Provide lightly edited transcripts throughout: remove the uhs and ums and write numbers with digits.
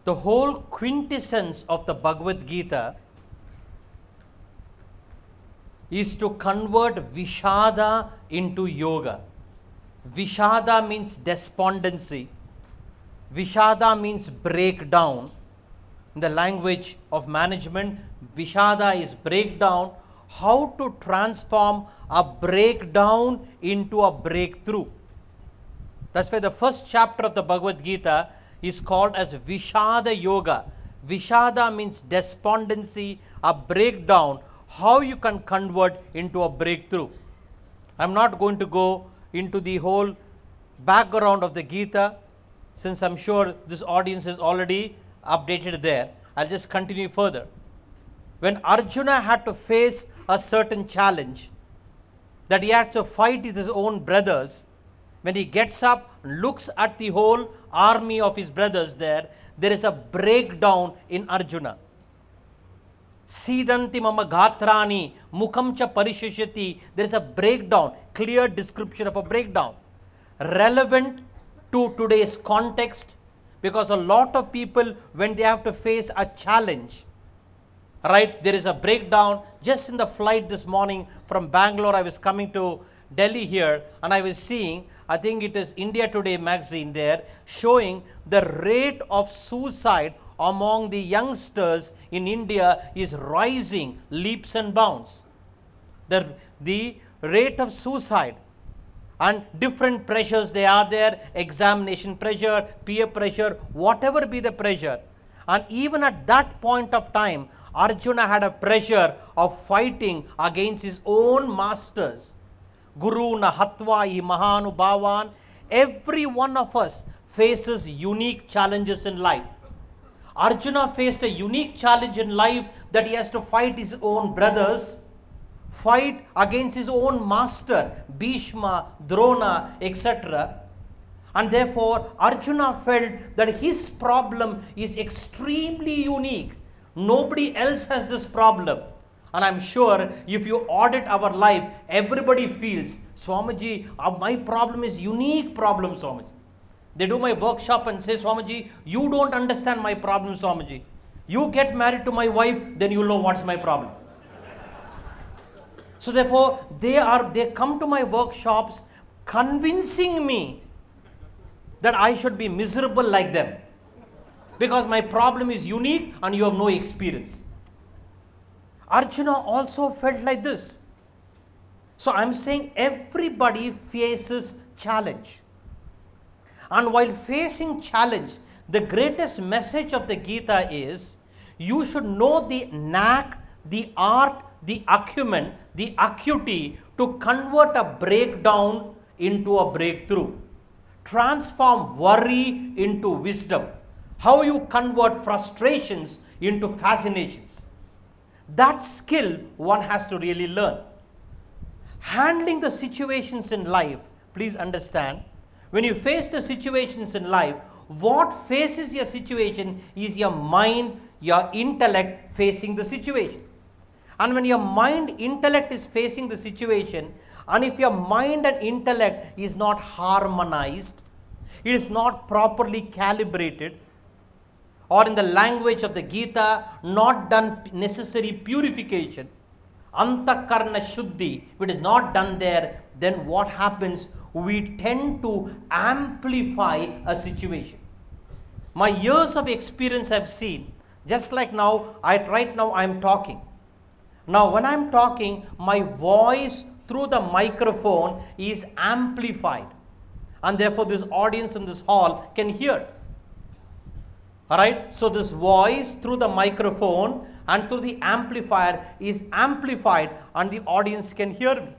The whole quintessence of the Bhagavad Gita is to convert Vishada into yoga. Vishada means despondency. Vishada means breakdown. In the language of management, Vishada is breakdown. How to transform a breakdown into a breakthrough. That's why the first chapter of the Bhagavad Gita is called as Vishada Yoga. Vishada means despondency, a breakdown. How you can convert into a breakthrough. I'm not going to go into the whole background of the Gita, since I'm sure this audience is already updated there. I'll just continue further. When Arjuna had to face a certain challenge, that he had to fight with his own brothers, when he gets up and looks at the whole army of his brothers there is a breakdown in Arjuna. Sidanti mama ghatrani mukam cha parishishati. There is a breakdown, clear description of a breakdown. Relevant to today's context, because a lot of people, when they have to face a challenge, right, there is a breakdown. Just in the flight this morning from Bangalore, I was coming to Delhi here, and I was seeing, I think it is India Today magazine there, showing the rate of suicide among the youngsters in India is rising leaps and bounds. The rate of suicide, and different pressures they are there, examination pressure, peer pressure, whatever be the pressure. And even at that point of time, Arjuna had a pressure of fighting against his own masters. Guru na hatva hi mahanu bhavan. Every one of us faces unique challenges in life. Arjuna faced a unique challenge in life, that he has to fight his own brothers, fight against his own master, Bhishma, Drona, etc. And therefore, Arjuna felt that his problem is extremely unique. Nobody else has this problem. And I'm sure if you audit our life, everybody feels, Swamiji, my problem is unique problem, Swamiji. They do my workshop and say, Swamiji, you don't understand my problem, Swamiji. You get married to my wife, then you'll know what's my problem. So therefore, they come to my workshops convincing me that I should be miserable like them, because my problem is unique and you have no experience. Arjuna also felt like this. So I'm saying everybody faces challenge. And while facing challenge, the greatest message of the Gita is, you should know the knack, the art, the acumen, the acuity to convert a breakdown into a breakthrough. Transform worry into wisdom. How you convert frustrations into fascinations. That skill one has to really learn. Handling the situations in life, please understand, when you face the situations in life, what faces your situation is your mind, your intellect facing the situation. And when your mind, intellect is facing the situation, and if your mind and intellect is not harmonized, it is not properly calibrated, or in the language of the Gita, not done necessary purification, antakarna shuddhi, if it is not done there, then what happens? We tend to amplify a situation. My years of experience have seen, just like now, right now I am talking. Now when I am talking, my voice through the microphone is amplified, and therefore this audience in this hall can hear. Alright, so this voice through the microphone and through the amplifier is amplified, and the audience can hear me.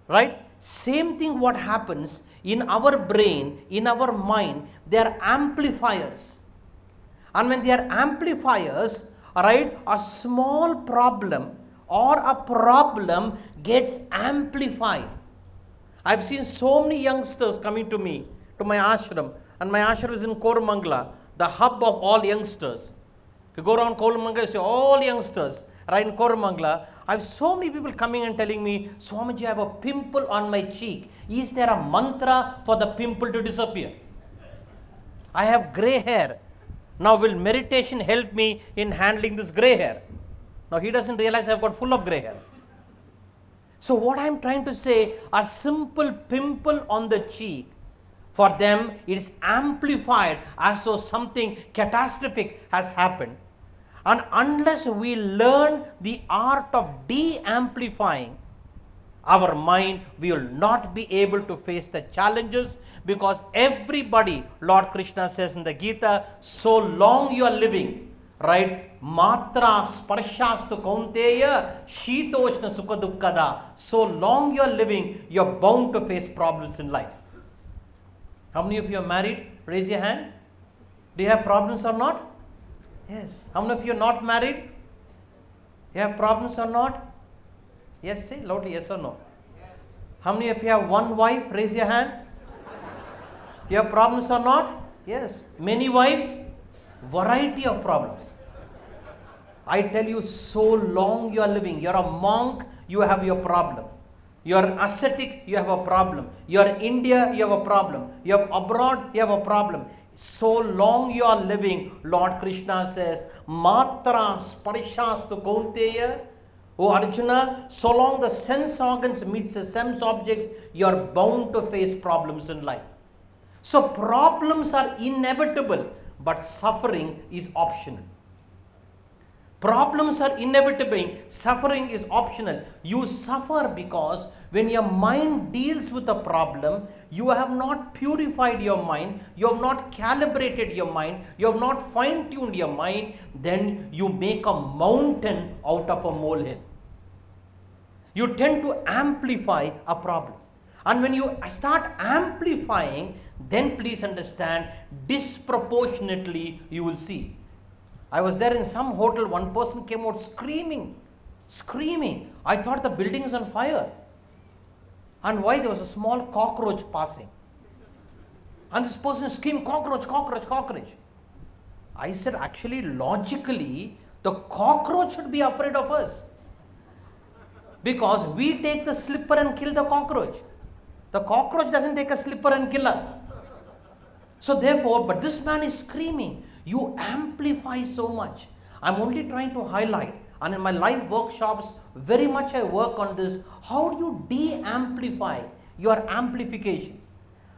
Right? Same thing what happens in our brain, in our mind, they are amplifiers. And when they are amplifiers, alright, a small problem or a problem gets amplified. I've seen so many youngsters coming to me, to my ashram, and my ashram is in Koramangala, the hub of all youngsters. If you go around Koramangala, you see all youngsters, right in Koramangala. I have so many people coming and telling me, Swamiji, I have a pimple on my cheek. Is there a mantra for the pimple to disappear? I have grey hair. Now will meditation help me in handling this gray hair? Now he doesn't realize I've got full of gray hair. So what I'm trying to say, a simple pimple on the cheek, for them it is amplified as though something catastrophic has happened. And unless we learn the art of de-amplifying our mind, we will not be able to face the challenges, because everybody, Lord Krishna says in the Gita, so long you are living, right? Matra sparshastu kaunteya shitoshna sukha dukkada. So long you are living, you are bound to face problems in life. How many of you are married? Raise your hand. Do you have problems or not? Yes. How many of you are not married? You have problems or not? Yes, say loudly, yes or no? Yes. How many of you have one wife? Raise your hand. You have problems or not? Yes. Many wives? Variety of problems. I tell you, so long you are living. You are a monk, you have your problem. You are ascetic, you have a problem. You are in India, you have a problem. You are abroad, you have a problem. So long you are living, Lord Krishna says, Matra sparshastu kaunteya. Oh Arjuna, so long the sense organs meets the sense objects, you are bound to face problems in life. So problems are inevitable, but suffering is optional. Problems are inevitable, suffering is optional. You suffer because when your mind deals with a problem, you have not purified your mind, you have not calibrated your mind, you have not fine-tuned your mind, then you make a mountain out of a molehill. You tend to amplify a problem. And when you start amplifying, then please understand, disproportionately you will see. I was there in some hotel, one person came out screaming. I thought the building is on fire. And why? There was a small cockroach passing. And this person screamed, cockroach. I said, actually, logically, the cockroach should be afraid of us. Because we take the slipper and kill the cockroach. The cockroach doesn't take a slipper and kill us. So therefore, but this man is screaming. You amplify so much. I'm only trying to highlight, and in my live workshops, very much I work on this. How do you de-amplify your amplifications?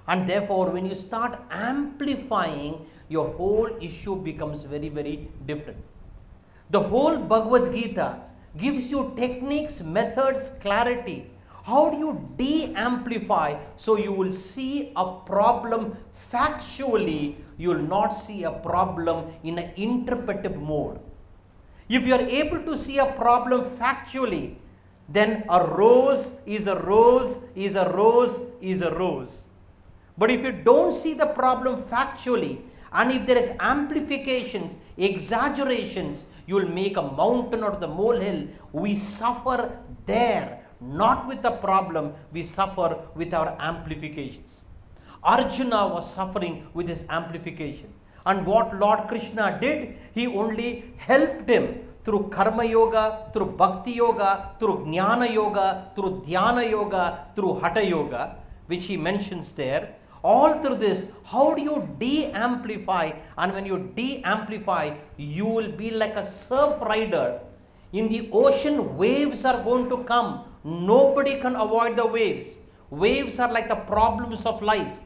And therefore, when you start amplifying, your whole issue becomes very, very different. The whole Bhagavad Gita gives you techniques, methods, clarity. How do you de-amplify so you will see a problem factually, you will not see a problem in an interpretive mode. If you are able to see a problem factually, then a rose is a rose is a rose is a rose. But if you don't see the problem factually, and if there is amplifications, exaggerations, you will make a mountain out of the molehill. We suffer there. Not with the problem, we suffer with our amplifications. Arjuna was suffering with his amplification. And what Lord Krishna did, he only helped him through karma yoga, through bhakti yoga, through jnana yoga, through dhyana yoga, through hatha yoga, which he mentions there. All through this, how do you de-amplify? And when you de-amplify, you will be like a surf rider. In the ocean, waves are going to come. Nobody can avoid the waves. Waves are like the problems of life.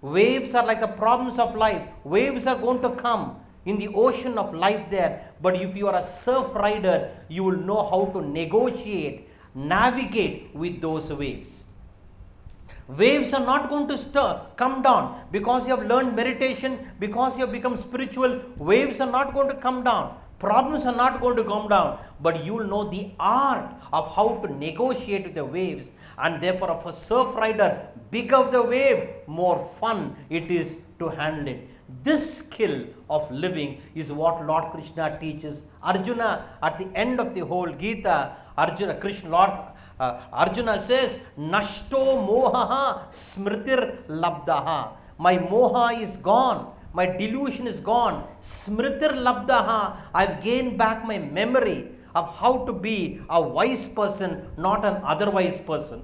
Waves are like the problems of life. Waves are going to come in the ocean of life there. But if you are a surf rider, you will know how to negotiate, navigate with those waves. Waves are not going to come down because you have learned meditation, because you have become spiritual. Waves are not going to come down. Problems are not going to come down, but you will know the art of how to negotiate with the waves. And therefore, of a surf rider, bigger the wave, more fun it is to handle it. This skill of living is what Lord Krishna teaches Arjuna at the end of the whole Gita. Arjuna says, Nashto mohaha smritir labdaha. My moha is gone. My delusion is gone. Smritir labdaha. I've gained back my memory of how to be a wise person, not an otherwise person.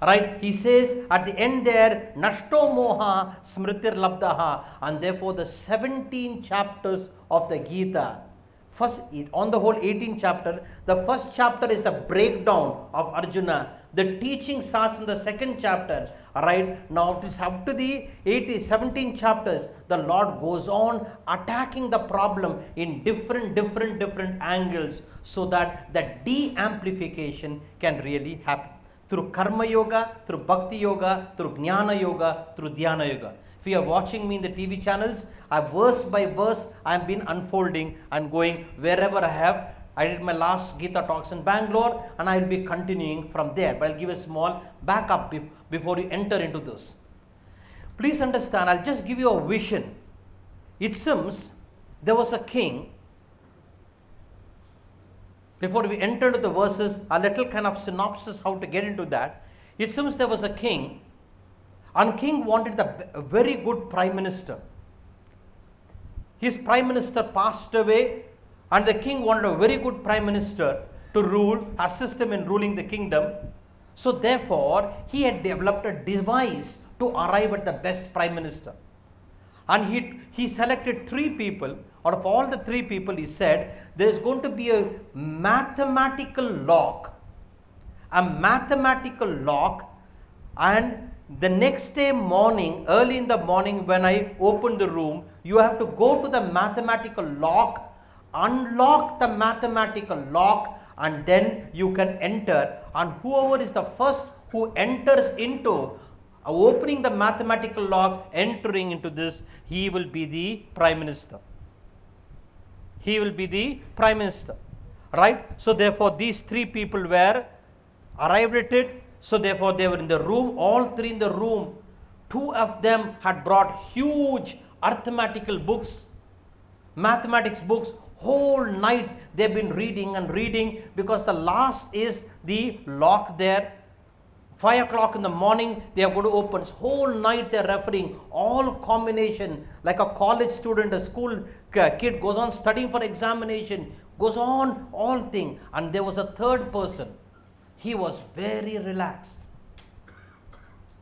Right? He says at the end there, Nashto Moha Smritir Labdaha, and therefore the 17 chapters of the Gita. First, on the whole 18 chapter, the first chapter is the breakdown of Arjuna. The teaching starts in the second chapter. Right? Now it is up to the 17 chapters. The Lord goes on attacking the problem in different angles, so that the de-amplification can really happen. Through Karma Yoga, through Bhakti Yoga, through Jnana Yoga, through Dhyana Yoga. If you are watching me in the TV channels, verse by verse, I have been unfolding and going wherever I have. I did my last Gita talks in Bangalore, and I will be continuing from there. But I'll give a small backup before you enter into this. Please understand, I'll just give you a vision. It seems there was a king. Before we enter into the verses, a little kind of synopsis how to get into that. It seems there was a king, and king wanted a very good prime minister. His prime minister passed away, and the king wanted a very good prime minister to rule, assist him in ruling the kingdom. So therefore, he had developed a device to arrive at the best prime minister. And he selected 3 people. Out of all the 3 people, he said, there is going to be a mathematical lock. And the next day morning, early in the morning, when I open the room, you have to go to the mathematical lock, unlock the mathematical lock, and then you can enter. And whoever is the first who enters into opening the mathematical lock, entering into this, he will be the prime minister. He will be the prime minister. Right? So therefore, these 3 people were arrived at it. So therefore, they were in the room, all 3 in the room. 2 of them had brought huge arithmetical books, mathematics books. Whole night they've been reading and reading, because the last is the lock there. 5 o'clock in the morning, they are going to open. Whole night they are referring, all combination, like a college student, a school kid goes on studying for examination, goes on, all thing. And there was a 3rd person. He was very relaxed.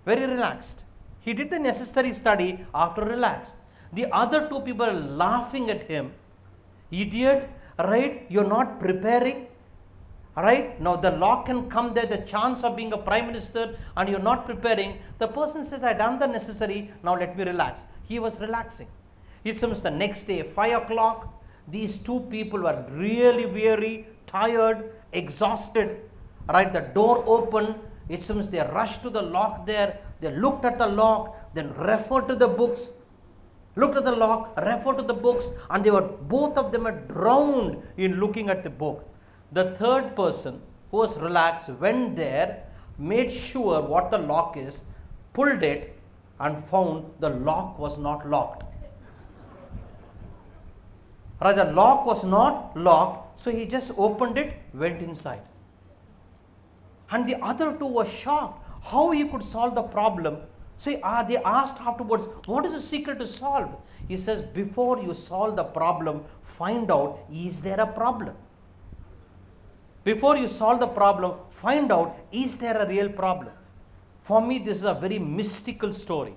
Very relaxed. He did the necessary study after relaxed. The other 2 people are laughing at him. Idiot, right? You're not preparing. Right? Now the law can come there, the chance of being a prime minister, and you're not preparing. The person says, I done the necessary, now let me relax. He was relaxing. It seems the next day, 5 o'clock, these 2 people were really weary, tired, exhausted. Right? The door opened. It seems they rushed to the lock there. They looked at the lock, then referred to the books. Looked at the lock, referred to the books, and they were, both of them were drowned in looking at the book. The 3rd person, who was relaxed, went there, made sure what the lock is, pulled it, and found the lock was not locked. Right, the lock was not locked, so he just opened it, went inside. And the other 2 were shocked how he could solve the problem. So they asked afterwards, what is the secret to solve? He says, before you solve the problem, find out, is there a problem? Before you solve the problem, find out, is there a real problem? For me, this is a very mystical story.